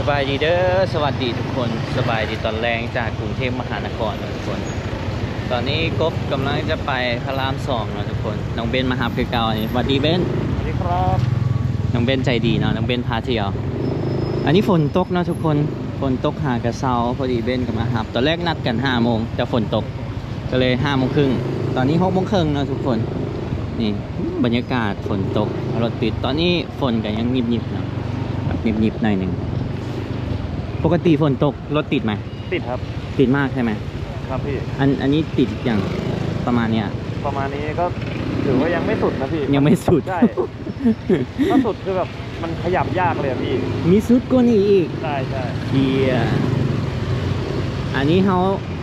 บายดีเด้อสวัสดีทุกคนสบายดีตอนแรงจากกรุงเทพมหานครนะทุกคนตอนนี้กบกำลังจะไปพระราม2นะทุกคนน้องเบนมาหาคือเก่าสวัสดีเบนสวัสดีครับน้องเบนใจดีเนาะน้องเบนพาเที่ยวอันนี้ฝนตกนะทุกคนฝนตกหากระเซาพอดีเบนกับมาหาตอนแรกนัดกัน5 โมงแต่ฝนตกก็เลย5 โมงครึ่งตอนนี้6 โมงครึ่งนะทุกคนนี่บรรยากาศฝนตกรถติดตอนนี้ฝนก็ยังนิบๆเนาะแบบนิบๆหน่อยหนึ่งปกติฝนตกรถติดไหมติดครับติดมากใช่ไหมครับพี่อันนี้ติดอย่างประมาณเนี้ยประมาณนี้ก็ถือว่ายังไม่สุดนะพี่ยังไม่สุดใช่ถ้าสุดคือแบบมันขยับยากเลยพี่มีสุดกว่านี้อีกใช่เฮียอันนี้เ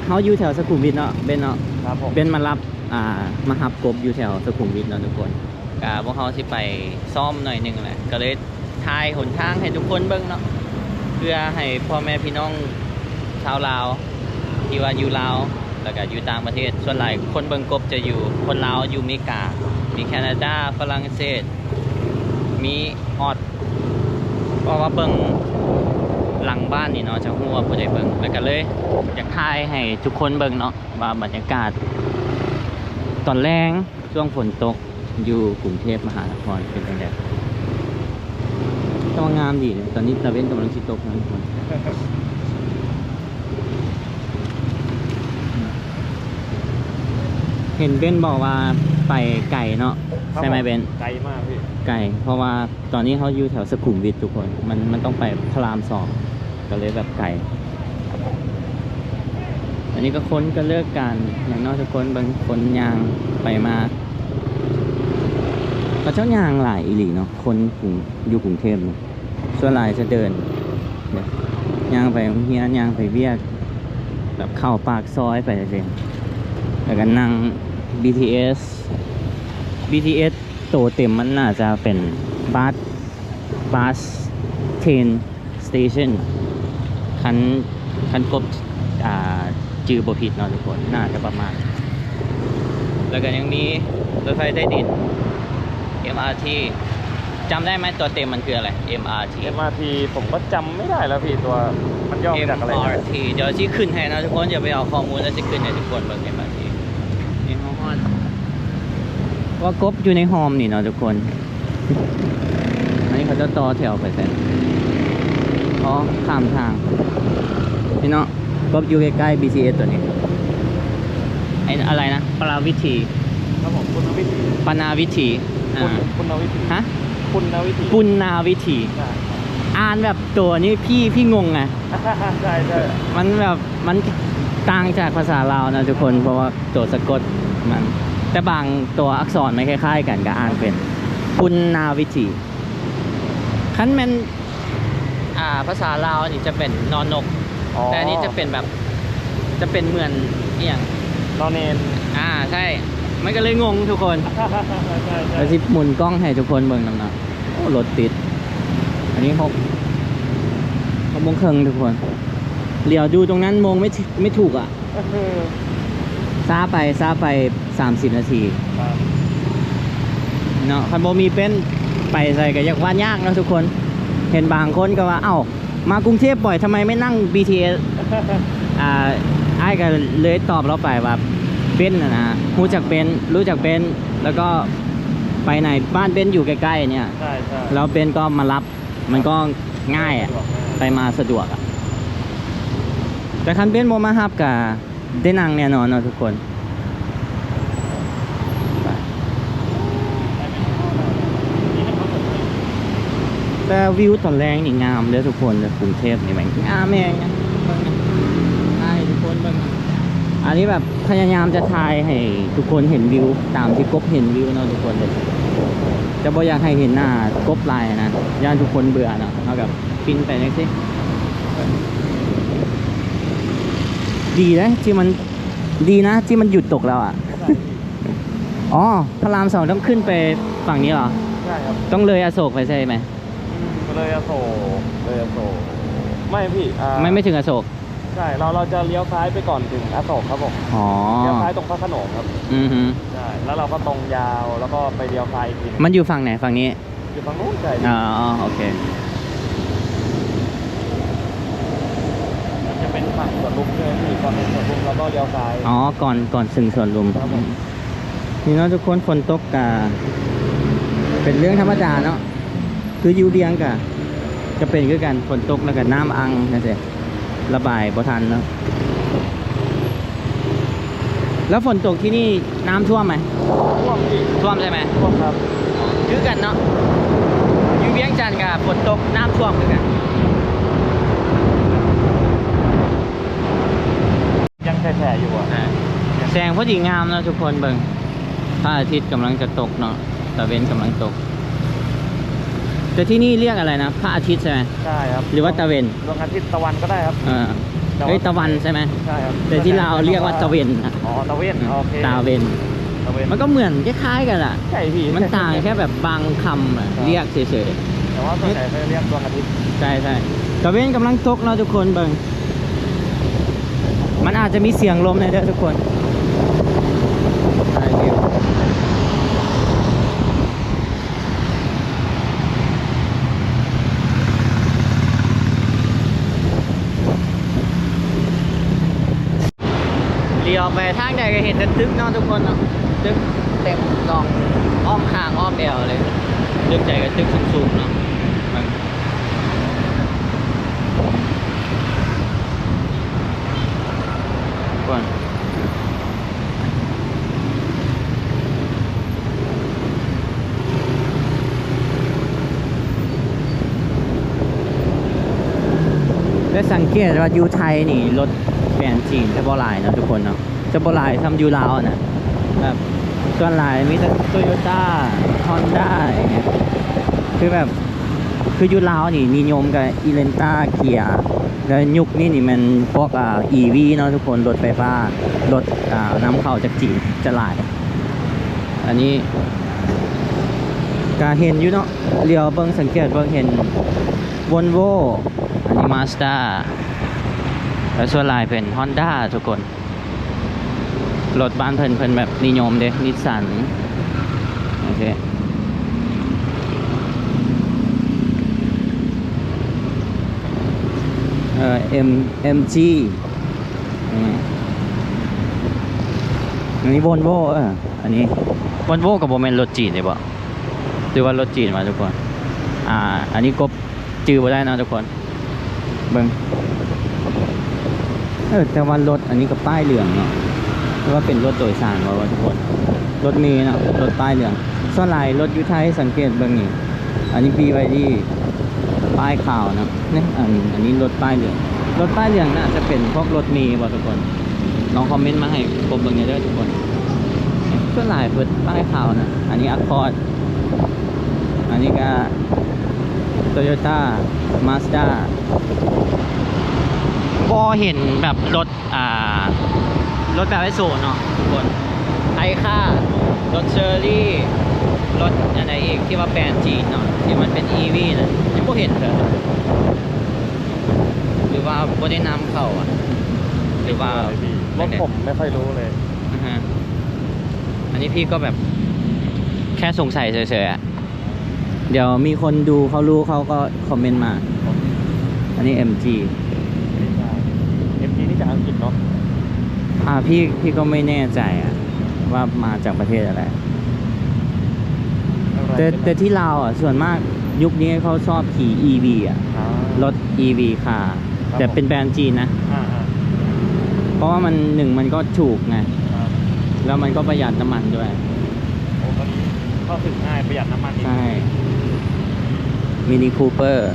ขาอยู่แถวสุขุมวิทเนาะเบนเนาะครับผมเบนมารับมาหับกบอยู่แถวสุขุมวิทเนาะทุกคนพวกเขาสิไปซ่อมหน่อยนึงแหละก็เลยถ่ายหนทางให้ทุกคนเบิ่งเนาะเพื่อให้พ่อแม่พี่น้องชาวลาวที่ว่าอยู่ลาวแล้วก็อยู่ต่างประเทศส่วนหลายคนเบิ่งกบจะอยู่คนลาวอยู่อเมริกามีแคนาดาฝรั่งเศสมีออดเพราะว่าเบิ่งหลังบ้านนี่เนาะจะหัวผู้ใดเบิ่งแล้วก็เลยอยากถ่ายให้ทุกคนเบิ่งเนาะว่าบรรยากาศตอนแรงช่วงฝนตกอยู่กรุงเทพมหานครเป็นยังไงต้องงามดีเลยตอนนี้ตะเวนกำลังชิตกนะทุกคนเห็นเบนบอกว่าไปไก่เนาะใช่ไหมเบนไกลมากพี่ไก่เพราะว่าตอนนี้เขาอยู่แถวสุขุมวิททุกคนมันต้องไปพระราม2ก็เลยแบบไก่อันนี้ก็ค้นก็เลือกกันอย่างน้อยทุกคนบางคนยางไปมาก็เจ้ายางหลายอีหลีเนาะคนอยู่กรุงเทพเนาะส่วนหลายจะเดินยางไปเฮียยางไปเวียกแบบเข้าปากซอยไปเลยแล้วก็นั่ง BTS โตเต็มมันน่าจะเป็นบัสเทรนสเตชันคันกบจือบ่ผิดเนาะทุกคนน่าจะประมาณแล้วก็ยังมีรถไฟใต้ดิน MRT จำได้ไหมตัวเต็มมันคืออะไร MRT ผมก็จำไม่ได้แล้วพี่ตัวมันย่อมาจากอะไร MRT เดี๋ยวชี้ขึ้นให้นะทุกคนอย่าไปเอาข้อมูลแล้วจะขึ้นให้ทุกคนเบิ่ง MRT นี่ห้องว่ากบอยู่ในโฮมนี่เนาะทุกคนอันนี้เขาจะต่อแถวไปเส้นข้ามทางพี่เนาะกบอยู่ใกล้ๆ BTS ตัวนี้ไอ้อะไรนะปราวิธีครับผมปุณณวิธีปนาวิธีปุณณวิธีฮะปุณณวิธีปุณณวิธีอ่านแบบตัวนี้พี่งงไงใช่มันแบบมันต่างจากภาษาลาวนะทุกคนเพราะว่าตัวสะกดมันแต่บางตัวอักษรไม่คล้ายๆกันก็อ่านเป็นปุณณวิธีคันแม่นภาษาลาวนี่จะเป็นนอนนกแต่อันนี้จะเป็นแบบจะเป็นเหมือนอย่างนอนเนนใช่มันก็เลยงงทุกคนแล้วที่หมุนกล้องให้ทุกคนเบิ่งน้ำหนักรถติดอันนี้6 โมงครึ่งทุกคนเลี้ยวดูตรงนั้นมองไม่ถูกอ่ะช้าไป30 นาทีเนาะคันโบมีเป็นไปใส่ก็ยากว่ายากนะทุกคนเห็นบางคนก็ว่าเอ้ามากรุงเทพบ่อยทำไมไม่นั่ง BTS ไอ้ก็เลยตอบเราไปว่าเบนนะรู้จักเบนแล้วก็ไปไหนบ้านเบนอยู่ใกล้ๆเนี่ยใช่แล้วเบนก็มารับมันก็ง่ายอ่ะไปมาสะดวกอ่ะแต่คันเบนโมมาฮับกับได้นั่งแน่นอนเนาะทุกคนแต่วิวตอนแรงนี่งามเลยทุกคนเลยกรุงเทพนี่แม่งงามแม่งให้ทุกคนเบิ่งอันนี้แบบพยายามจะถ่ายให้ทุกคนเห็นวิวตามที่กบเห็นวิวเนาะทุกคนเลยจะบ่อยากให้เห็นหน้ากบลายนะย่านทุกคนเบื่อเนาะเท่ากับปินไปเลยสิดีนะที่มันหยุดตกแล้วอ่ะอ๋อพระราม2ต้องขึ้นไปฝั่งนี้เหรอใช่ครับต้องเลยอโศกไปใช่ไหมเลยอโศกไม่พี่ไม่ถึงอโศกใช่เราจะเลี้ยวซ้ายไปก่อนถึงอโศกครับผมเลี้ยวซ้ายตรงพระโขนงครับใช่แล้วเราก็ตรงยาวแล้วก็ไปเลี้ยวซ้ายอีกทีมันอยู่ฝั่งไหนฝั่งนี้อยู่ฝั่งนู้นใช่โอเค ก็เลี้ยวซ้าย อ๋อก่อนถึงสวนลุม ครับผม นี่เนาะทุกคนฝนตกกะเป็นเรื่องธรรมดาเนาะคืออยู่เดียงกะจะเป็นคือกันฝนตกแล้วก็น้ำอังนั่นสิระบายบ่ทันเนาะแล้วฝนตกที่นี่น้ำท่วมไหม ท่วมอีก ท่วมใช่ไหม ท่วมครับ คือกันเนาะอยู่เวียงจันทร์กับฝนตกน้ำท่วมคือกัน ยังแฉะอยู่อ่ะ แสงพอดีงามเนาะทุกคนเบิ่งพระอาทิตย์กำลังจะตกเนาะตะเวนกำลังตกแต่ที่นี่เรียกอะไรนะพระอาทิตย์ใช่ไหม ใช่ครับ หรือว่าตะเวน ดวงอาทิตย์ตะวันก็ได้ครับ เฮ้ยตะวันใช่ไหม ใช่ครับ แต่ที่เราวเรียกว่าตะเวนนะ อ๋อตะเวนโอเค ตาเวน ตะเวน มันก็เหมือนคล้ายๆกันอะ ใช่พี่ มันต่างแค่แบบบางคำอะเรียกเฉย แต่ว่าส่วนใหญ่เขาจะเรียกดวงอาทิตย์ ๆใช่ตะเวนกำลังตกเนาะทุกคนเบิ่งมันอาจจะมีเสียงลมในเด้อทุกคนใช่วิวเลี้ยวไปทางใดก็เห็นแต่ตึกเนาะทุกคนเนาะตึกเต็มกองอ้อมข้างอ้อมแอวเลยตึกใจกับตึกสูงๆเนาะก่อนได้สังเกตว่าอยู่ไทยนี่รถแบรนด์จีนจะบ่หลายเนาะทุกคนเนาะจะบ่หลายทำอยู่ลาวน่ะแบบส่วนหลายมีแต่โตโยต้าฮอนด้าอย่างเงี้ยคือแบบคืออยู่ลาวนี่นิยมกับอีเลนต้าเกียร์แล้วยุคนี้นี่มันพวกEV เนาะทุกคนรถไฟฟ้ารถนำเข้าจากจีนจะหลาย อันนี้ก็เห็นอยู่เนาะเรียวเบิ่งสังเกตเบิ่งเห็นวอลโวอันนี้มาสด้าแล้วส่วนหลายเป็น Honda ทุกคนรถบ้านเพิ่นแบบนิยมเด้นิสสันโอเคMG อันนี้วอลโวอันนี้วอลโวกับโมเมนรถจีนเลยบ่หรือว่ารถจีนมาทุกคนอันนี้กบจื้อบ่ได้นะทุกคนเบิ่งแต่ว่ารถอันนี้ก็ป้ายเหลืองเนาะเพราะว่าเป็นรถโดยสารว่าทุกคนรถเมล์เนาะรถป้ายเหลืองส่วนหลายรถอยู่ไทยสังเกตเบิ่งนี่อันนี้ BYD ป้ายขาวนะเนี่ยอันนี้รถป้ายเหลืองรถป้ายเหลืองน่าจะเป็นพวกรถเมล์บ่ทุกคนลองคอมเมนต์มาให้ผมเบิ่งได้ทุกคนส่วนหลายเปิดป้ายขาวนะอันนี้ Accord อันนี้ก็ Toyota Mazda ก็เห็นแบบรถรถแบบไอโซเนาะทุกคนไอค่ารถเชอร์รี่รถอะไรอีกที่ว่าแบรนด์จีนเนาะที่มันเป็น EV นะยังไม่เห็นเลยหรือว่าบ่ได้นำเข้าหรือว่าร ถผมไม่ค่อยรู้เลย อันนี้พี่ก็แบบแค่สงสัยเฉยๆเดี๋ยวมีคนดูเขารู้เขาก็คอมเมนต์มา อันนี้ MG ไม่ใช่ MG นี่จากอังกฤษเนาะ พี่ก็ไม่แน่ใจว่ามาจากประเทศอะไรแต่ที่ลาวส่วนมากยุคนี้เขาชอบขี่ EV รถ EV ค่ะแต่เป็นแบรนด์จีนนะเพราะว่ามันก็ถูกไงแล้วมันก็ประหยัดน้ำมันด้วยโอ้ก็เข้าถึงง่ายประหยัดน้ำมันใช่ มินิคูเปอร์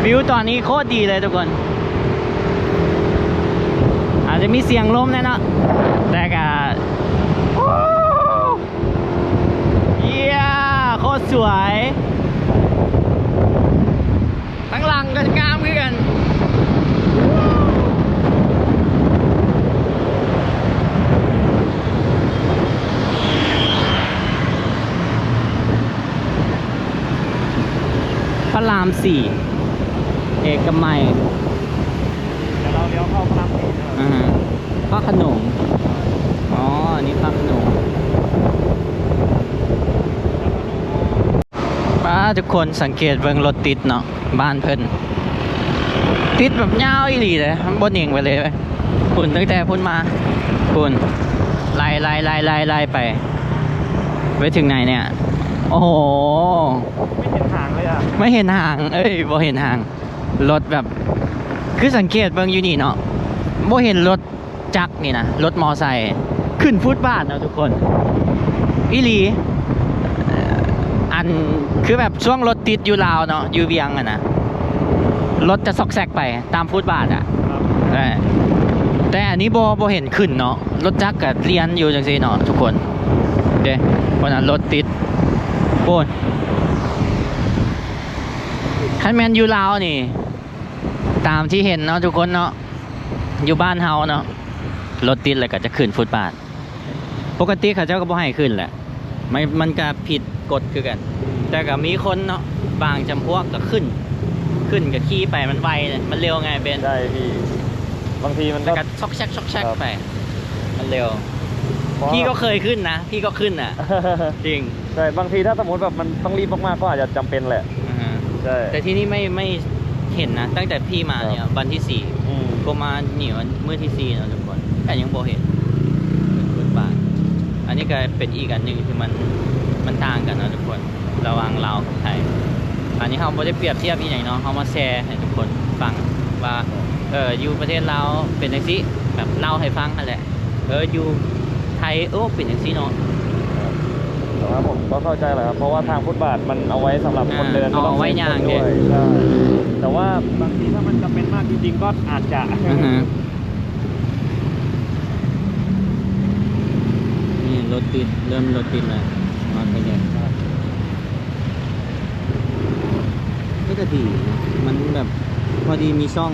วิวตอนนี้โคตรดีเลยทุกคนอาจจะมีเสียงลมแน่เนาะแต่ก็เยี่ยโคตรสวยทั้งหลังกันงามขึ้นกันพระราม4เอกมัย เดี๋ยวเราเลี้ยวเข้าพระราม4ใช่ไหม พระโขนงอ๋ออันนี้พระโขนงป้าทุกคนสังเกตเบิ่งรถติดเนาะบ้านเพิ่น ติดแบบยาวอีหลีเลยมันบนเองไปเลยพุ่นตั้งแต่พุ่นมาพุ่นไล่ไปถึงไหนเนี่ยโอ้โห ไม่เห็นทางเลยอ่ะ ไม่เห็นห่างเอ้ยบ่เห็นห่างรถแบบคือสังเกตเบิ่งอยู่นี่เนาะบ่เห็นรถจักรนี่นะรถมอไซค์ขึ้นฟุตบาทเนาะทุกคนอีหลีอันคือแบบช่วงรถติดอยู่ลาวเนาะอยู่เวียงอะนะรถจะซอกแซกไปตามฟุตบาทอะแต่อันนี้บ่เห็นขึ้นเนาะรถจักรกับเลียนอยู่จังซี่เนาะทุกคนเด้เพราะนั้นรถติดโอ้ยคันแมนอยู่ลาวนี่ตามที่เห็นเนาะทุกคนเนาะอยู่บ้านเฮาเนาะรถติดแล้วก็จะขึ้นฟุตบาทปกติเขาเจ้าก็บ่ให้ขึ้นแหละมันก็ผิดกฎคือกันแต่ก็มีคนเนาะบางจำพวกก็ขึ้นกับขี่ไปมันไวเลยมันเร็วไงเบน ได้พี่บางทีมัน แล้วก็ช็อกแชกไปมันเร็วพี่ก็เคยขึ้นนะพี่ก็ขึ้นอ่ะ จริง ใช่บางทีถ้าสมมติแบบมันต้องรีบมากๆก็อาจจะจำเป็นแหละใช่ แต่ที่นี่ไม่เห็นนะตั้งแต่พี่มาเนี่ยวันที่4ก็มาหนีวันมื้อที่4เนาะทุกคนแต่ยังบ่เห็นฟุตบาทอันนี้ก็เป็นอีกอันหนึ่งคือมันต่างกันนะทุกคนระหว่างลาวกับไทยอันนี้เราไม่ได้เปรียบเทียบที่ไหนเนาะเรามาแชร์ให้ทุกคนฟังว่าอยู่ประเทศลาวเป็นจังซี่แบบเล่าให้ฟังนั่นแหละอยู่ไทยเป็นจังซี่เนาะ แต่ว่าผมก็เข้าใจแหละครับเพราะว่าทางฟุตบาทมันเอาไว้สำหรับคนเดิน เอาไว้ย่าง ด้วยใช่แต่ว่าบางทีถ้ามันจำเป็นมากจริงๆก็อาจจะ นี่รถติดเริ่มรถติดเลยมาไปเนี่ยก็ดีมันแบบพอดีมีช่อง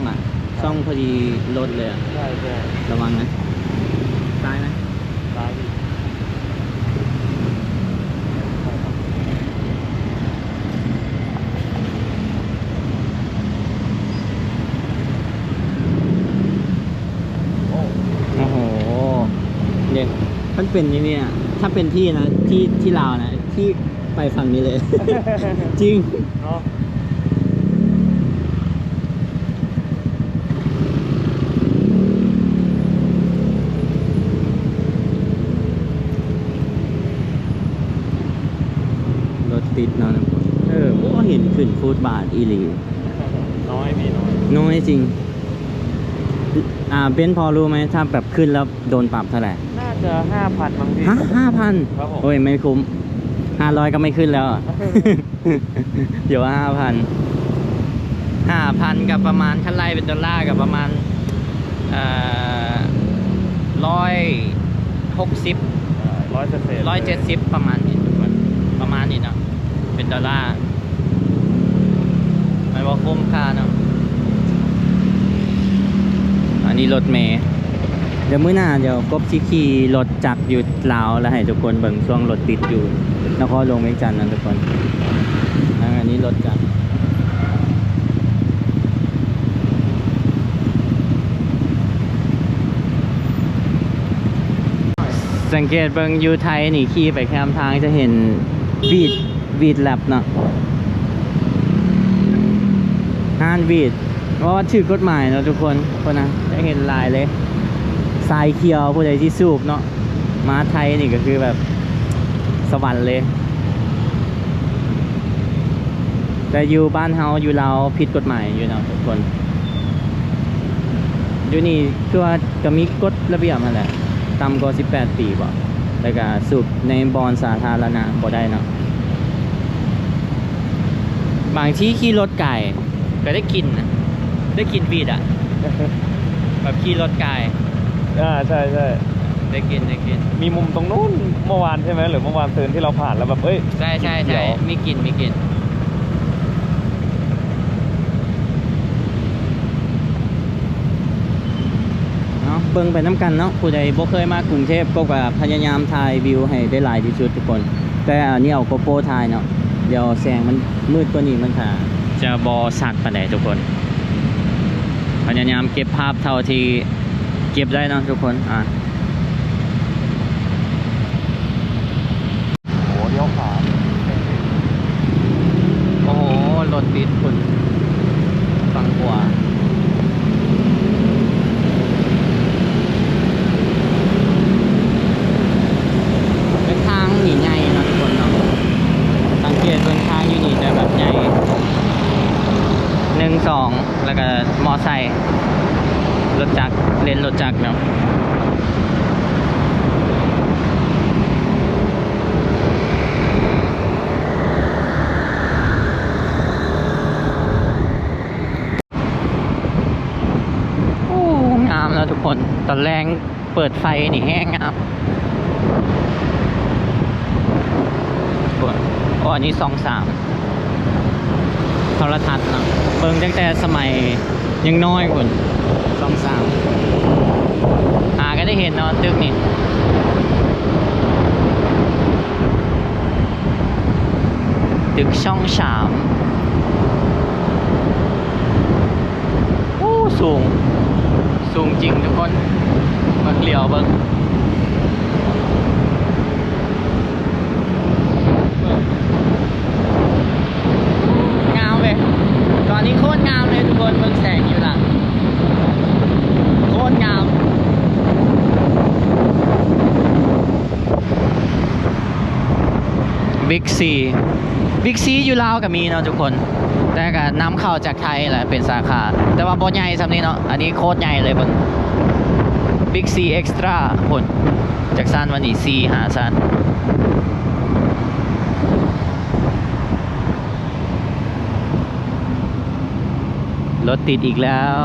ช่องพอดีรถเลยใช่ระวังนะซ้ายนะซ้ายโอ้โหเนี่ยมันเป็นอย่างนี้ถ้าเป็นพี่นะที่ลาวนะที่ไปฝั่งนี้เลย จริงเนาะรถติดเนาะก็เห็นขึ้นฟุตบาทอีหลีน้อยพี่น้อยจริงเบนพอรู้ไหมถ้าแบบขึ้นแล้วโดนปรับเท่าไหร่น่าจะ 5,000 บางทีฮะ 5,000 ครับผมโอ้ยไม่คุ้ม500ก็ไม่ขึ้นแล้ว เดี๋ยว5,000กับประมาณคันไล่เป็นดอลลาร์กับประมาณ160 170ประมาณนี้ทุกคนประมาณนี้เนาะเป็นดอลลาร์ไม่ว่าคุ้มค่าเนาะอันนี้รถเมย์เดี๋ยวมื้อหน้าเดี๋ยวกบขี่รถจักรอยู่ลาวแล้วให้ทุกคนเบิ่งช่วงรถติดอยู่นครหลวงเวียงจันทร์นะทุกคนอันนี้รถจักรสังเกตเบิ่งอยู่ไทยนี่ขี่ไปแคมทางจะเห็นวีดแลบเนาะห้านวีดเพราะว่าชื่อกฎหมายเนาะทุกคนนะจะเห็นลายเลยทรายเขียวผู้ใดที่สูบเนาะมาไทยนี่ก็คือแบบสวรรค์เลยแต่อยู่บ้านเฮาอยู่เราผิดกฎหมายอยู่เนาะทุกคนอยู่นี่คือว่าก็มีกฎระเบียบนั่นแหละต่ำกว่า18 ปีบ่แล้วก็สูบในบ่อนสาธารณะบ่ได้เนาะบางที่ขี่รถไก่ก็ได้กินวีดแบบขี่รถไก่ใช่ได้กินมีมุมตรงนู้นเมื่อวานใช่ไหมหรือเมื่อวานซืนที่เราผ่านแล้วแบบใช่มีกินเนาะเบิ่งไปน้ำกันเนาะผู้ใดบ่เคยมากรุงเทพก็พยายามถ่ายวิวให้ได้หลายที่สุดทุกคนแต่อันนี้เอาโกโปรถ่ายเนาะเดี๋ยวแสงมันมืดกว่านี้มันค่ะจะบ่ชัดปานใดทุกคนพยายามเก็บภาพเท่าที่เก็บได้เนาะทุกคนโอ้เลี้ยวขวาโอ้โหรถติดคุณฝั่งขวา 1 2แล้วก็มอไซค์รถจักรเลนรถจักรเนาะโอ้งามแล้วทุกคนตอนแรกเปิดไฟนี่แห้งงามโอ้อันนี้2 3โทรทัศน์เนาะเบิ่งตั้งแต่สมัยยังน้อยกว่า2 3ก็ได้เห็นเนาะตึกนี่ตึกช่อง3โอ้สูงจริงทุกคนเบิ่งเหลียวเบิ่งงามเลยตอนนี้โคตรงามเลยทุกคนเบิ่งแสงอยู่หลังโคตรงามบิ๊กซีอยู่ลาวก็มีเนาะทุกคนแต่ก็นำเข้าจากไทยแหละเป็นสาขาแต่ว่าบ่ใหญ่สำนี้เนาะอันนี้โคตรใหญ่เลยเบิ่งบิ๊กซีเอ็กซ์ตร้าผลจากซันวันนี้ซีหาซันรถติดอีกแล้ว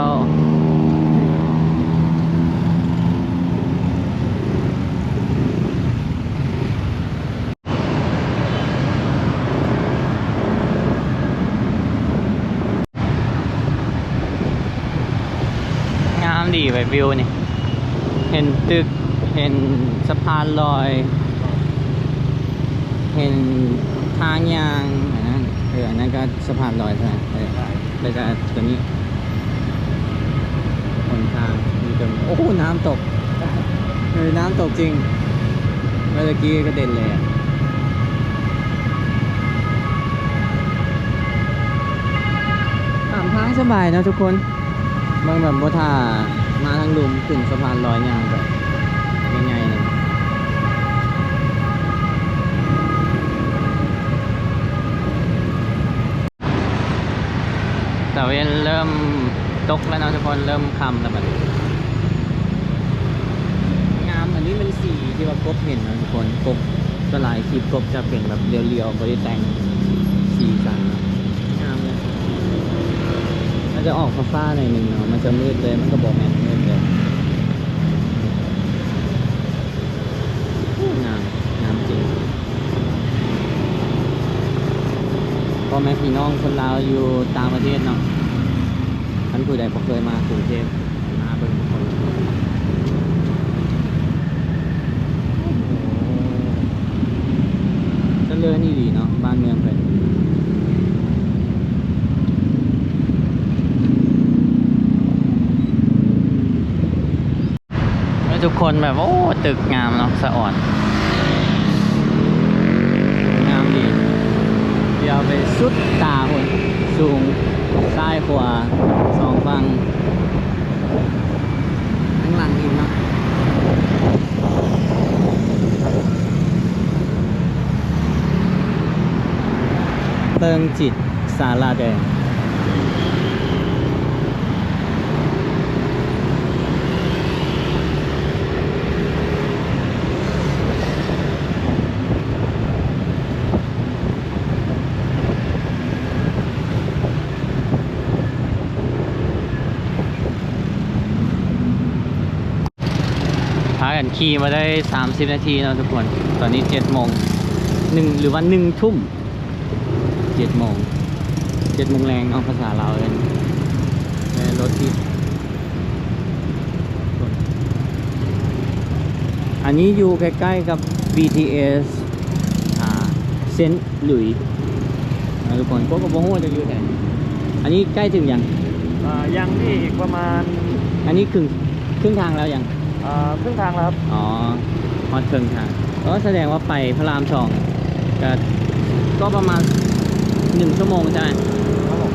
งามดีไปวิวนี่เห็นตึกเห็นสะพานลอยเห็นทางยางอันนั้นก็สะพานลอยใช่ไหมแล้วก็ตัวนี้หนทางมีตรงโอ้โหน้ำตกน้ำตกจริงเมื่อกี้ก็เด่นเลยทางสบายนะทุกคนบางแบบโบท่ามาทางลุมขึ้นสะพานลอยยางแบบง่ายๆเลยแต่เว้นเริ่มตกแล้วนะทุกคนเริ่มค่ำแล้วมันงามอันนี้มันสีที่ว่ากบเห็นนะทุกคนกบสลายคลิปกบจะเป็นแบบเรียวๆบริแต่งสีสันงามเลยมันจะออกฟ้าๆหน่อยหนึ่งเนาะมันจะมืดเลยมันก็บอกแม่นมืดเลยงามจริงพ่อแม่พี่น้องคนลาวอยู่ต่างประเทศเนาะท่านผู้ใดบ่เคยมากรุงเทพมาเบิ่งทุกคนเจริญนี่ดีเนาะบ้านเมืองเพิ่นทุกคนแบบโอ้ตึกงามเนาะสะอ่อนงามดีเดี๋ยวไปสุดตาคนสูงซ้ายขวา2 ฝั่งข้างหลังอีกเนาะเติงจิตศาลาแดงพากันขี่มาได้30 นาทีแล้วทุกคนตอนนี้7 โมงหรือว่า1 ทุ่ม7 โมงแรงเอาภาษาลาวเลยรถที่อันนี้อยู่ใกล้ๆกับ BTS เซนต์หลุยส์ทุกคนก็บ่ฮู้จะอยู่ไหนอันนี้ใกล้ถึงยังยังที่อีกประมาณอันนี้ครึ่งทางแล้วยังครึ่งทางแล้วครับอ๋อฮอดครึ่งทางก็แสดงว่าไปพระรามก็ประมาณ1 ชั่วโมงใช่ไหมครับผม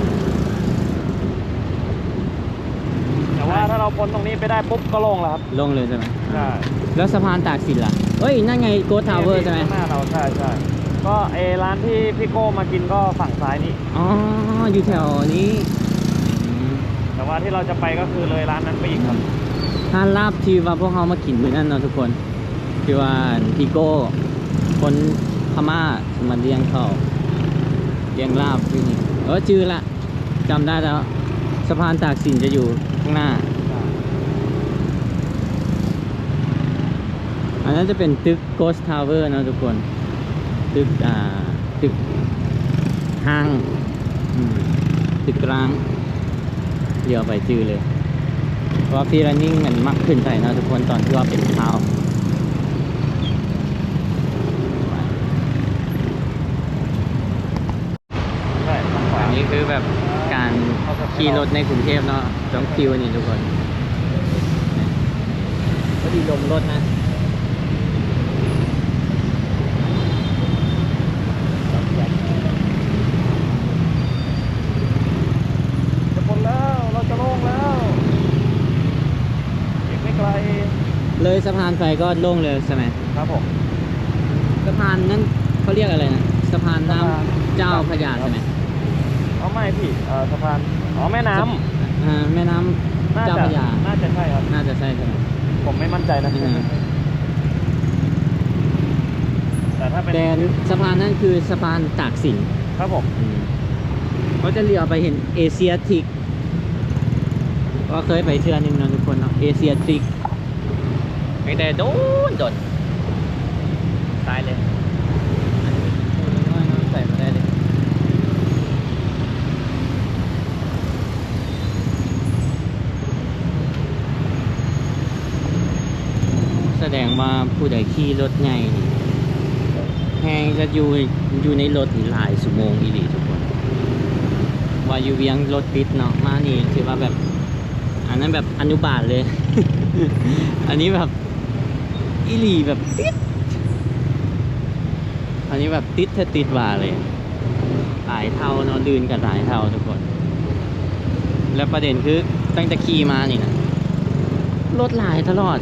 แต่ว่าถ้าเราพ้นตรงนี้ไปได้ปุ๊บก็ลงแล้วครับลงเลยใช่ไหมใช่แล้วสะพานตากสินล่ะเอ้ยนั่นไงโกทาวเวอร์ใช่ไหมหน้าเราใช่ก็ร้านที่พี่โก้มากินก็ฝั่งซ้ายนี้อ๋ออยู่แถวนี้ แต่ว่าที่เราจะไปก็คือเลยร้านนั้นไปอีกครับ ร้านลาบที่ว่าพวกเขามากินมื้อนั้นเนาะทุกคนที่ว่าพี่โก้คนพม่ามาเลี้ยงเขาเลี้ยงลาบที่นี่ชื่อละจำได้แล้วสะพานตากสินจะอยู่ข้างหน้าอันนั้นจะเป็นตึก Ghost Tower นะทุกคนตึกห้างตึกร้างเดี๋ยวไปจื้อเลยเพราะว่าพี่รันนิ่งมันมักขึ้นไปนะทุกคนตอนที่ว่าเป็นข่าวใช่ทางขวา อันนี้คือแบบการขี่รถในกรุงเทพเนาะต้องคิวนี่ทุกคนก็ดีลมรถนะจะพ้นแล้วเราจะโล่งแล้วอีกไม่ไกล เลยสะพานไปก็โล่งเลยใช่ไหม ครับผม สะพานนั้นเขาเรียกอะไรนะสะพานน้ำเจ้าพระยาใช่ไหม เอาไม่พี่สะพานแม่น้ำ แม่น้ำเจ้าพระยา น่าจะใช่ครับ น่าจะใช่ใช่ไหม ผมไม่มั่นใจนะ แต่ถ้าเป็น แต่สะพานนั้นคือสะพานตากสิน ครับผม เขาจะเลี้ยวไปเห็นเอเชียทิกก็เคยไปเทื่อนึงนะทุกคนเนาะเอเชียทิกไม่ได้โดนตายเลยใส่มาได้เลยแสดงว่าผู้ใดขี่รถไงแหงจะอยู่ในรถหลายชั่วโมงอีหลีทุกคนว่าอยู่เวียงรถติดเนาะมานี่ถือว่าแบบอันนั้นแบบอนุบาลเลย อันนี้แบบอีหลีแบบติดอันนี้แบบติดว่าเลยหลายเท่าเนาะดืนกับหลายเท่าทุกคน แล้วประเด็นคือตั้งแต่ขี่มานี่นะรถหลายตลอด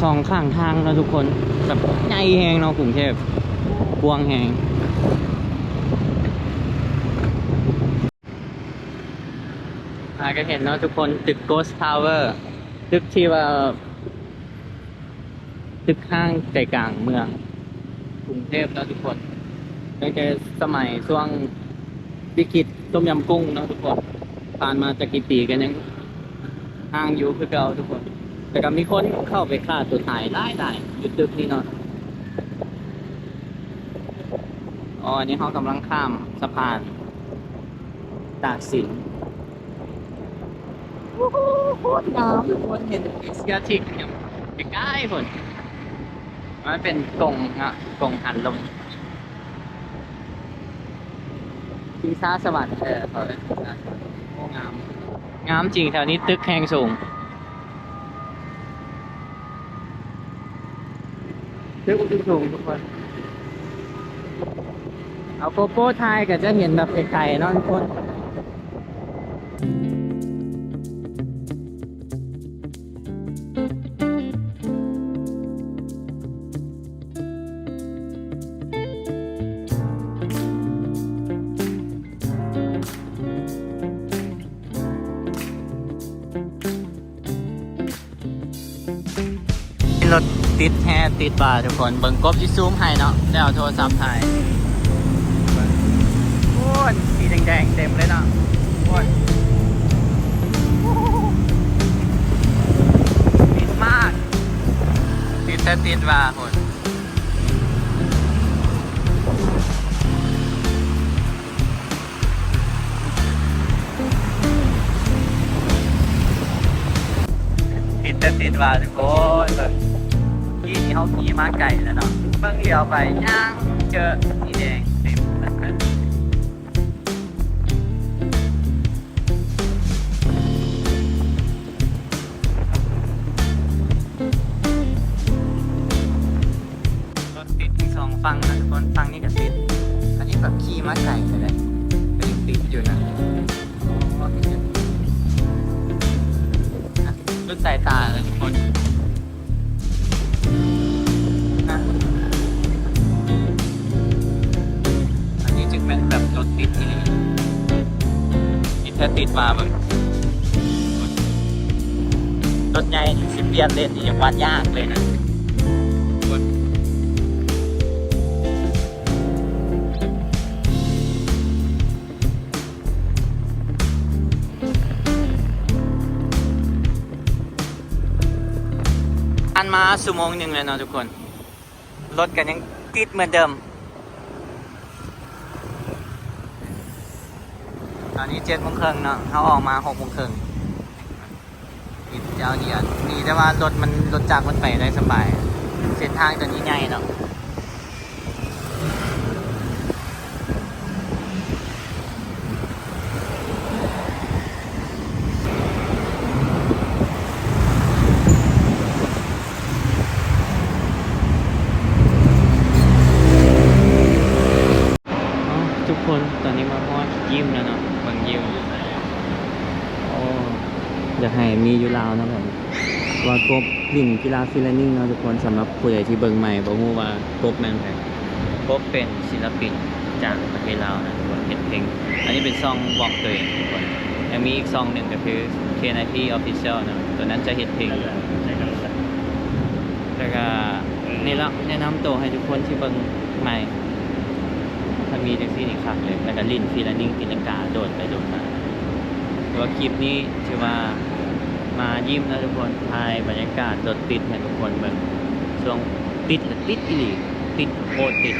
สองข้างทางเนาะทุกคนแบบใหญ่แหงเนาะกรุงเทพกว้างแหงก็เห็นเนาะทุกคนตึก Ghost Tower ตึกที่ว่าตึกห้างใจกลางเมืองกรุงเทพเนาะทุกคนตั้งแต่สมัยช่วงวิกฤตต้มยำกุ้งเนาะทุกคนผ่านมาจะกี่ปีกันยังห้างอยู่คือเก่าทุกคนแต่ก็มีคนเข้าไปฆ่าตัวตายได้อยู่ตึกนี้เนาะอันนี้เขากำลังข้ามสะพานตากสินโคตรน้ำทุกคนเห็นเอเชียทิกอย่างใกล้ๆคนมันเป็นกงหันลมชิงช้าสวรรค์เขาเลยโอ้งามจริงแถวนี้ตึกแห่งสูงตึกสูงทุกคนเอาโกโก้ไทยก็จะเห็นแบบไกลๆเนาะทุกคนรถติดแฮติดบ่าทุกคนเบิ่งกบที่ซูมให้เนาะแล้วโทรศัพท์ถ่ายโอ้ยสีแดงๆเต็มเลยเนาะโอ้ยติดมากติดแต่ติดบ่าคนติดว่าทุกคนแบบที่นี่เขาขี่มาไก่แล้วเนาะเมื่อเดียวไปย่างเจอสีแดงเต็มเลยรถติดที่สองฝั่งนะทุกคนฝั่งนี้ก็ติดอันนี้แบบขี่มาไก่เลยก็ยังติดอยู่นะรุ่นสายตาเลยทุกคนอันนี้จึงเป็นแบบรถติดที่นี่ติดถ้าติดมาแบบ รถใหญ่สิเปลี่ยนเลนนี่ยังวัดยากเลยนะอันมาชั่วโมงหนึ่งเลยเนาะทุกคนรถกันยังติดเหมือนเดิมตอนนี้7:30เนาะเขาออกมา6:30ติดยาวเหยียดนี่แต่ว่ารถจักรมันไปได้สบายเส้นทางตัวนี้ใหญ่เนาะทุกคนตอนนี้มาฮอดยิมแล้วเนาะบางยิมโอ้อยากให้มีอยู่ลาวนะผมว่ากบลิ่นกีฬาฟรีแลนซิ่งเนาะทุกคนสำหรับผู้ใหญ่ที่เบิ่งใหม่บ่ฮู้ว่ากบแม่นไผกบเป็นศิลปินจากประเทศลาวนะทุกคนเฮ็ดเพลงอันนี้เป็นซองบอกตัวเองทุกคนยังมีอีกซองหนึ่งก็คือ KNIP Official นะตัวนั้นจะเฮ็ดเพลงแล้วก็นี่ละแนะนำตัวให้ทุกคนที่เบิ่งใหม่ถ้ามีจังซี่นี่คักเลยแล้วก็ลิ้นฟรีแลนซิ่งตีลังกาโดดไปโดดมาแต่ว่าคลิปนี้ถือว่ามายิ้มนะทุกคนถ่ายบรรยากาศรถติดให้ทุกคนเบิ่งช่วงติดอีหลีติดโคตรติด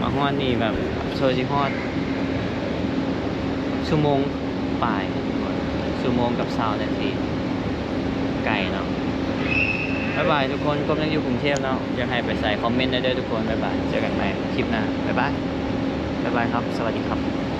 มาฮอดนี่แบบโชว์สิฮอดชั่วโมงปลายทุกคนชั่วโมงกับ20 นาทีไกลเนาะบ๊ายบายทุกคนกบยังอยู่กรุงเทพเนาะอยากให้ไปใส่คอมเมนต์ได้ด้วยทุกคนบ๊ายบายเจอกันใหม่คลิปหน้าบ๊ายบายครับสวัสดีครับ